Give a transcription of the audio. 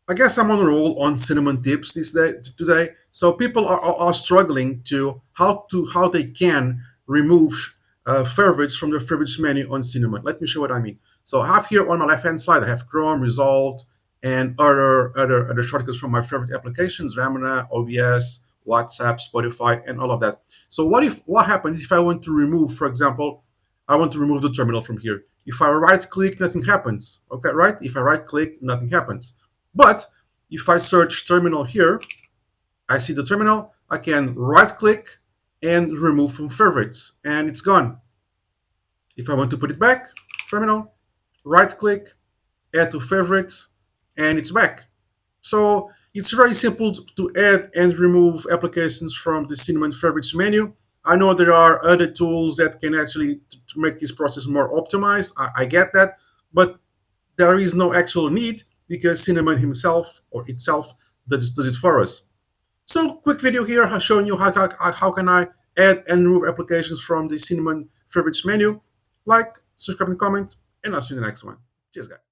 I guess I'm on a roll on cinnamon tips today. So people are struggling to how they can remove favorites from their favorites menu on cinnamon. Let me show what I mean. So I have here on my left hand side, I have Chrome, Result, and other shortcuts from my favorite applications: Ramana, OBS, WhatsApp, Spotify, and all of that. So what happens if I want to remove, for example, I want to remove the terminal from here. If I right click, nothing happens. Okay, right? If I right click, nothing happens. But if I search terminal here, I see the terminal. I can right click and remove from favorites, and it's gone. If I want to put it back, terminal, right click, add to favorites, and it's back. So it's very simple to add and remove applications from the Cinnamon favorites menu. I know there are other tools that can actually to make this process more optimized. I get that, but there is no actual need because Cinnamon himself or itself does it for us. So quick video here showing you how can I add and remove applications from the Cinnamon favorites menu. Like, subscribe, and comment, and I'll see you in the next one. Cheers, guys.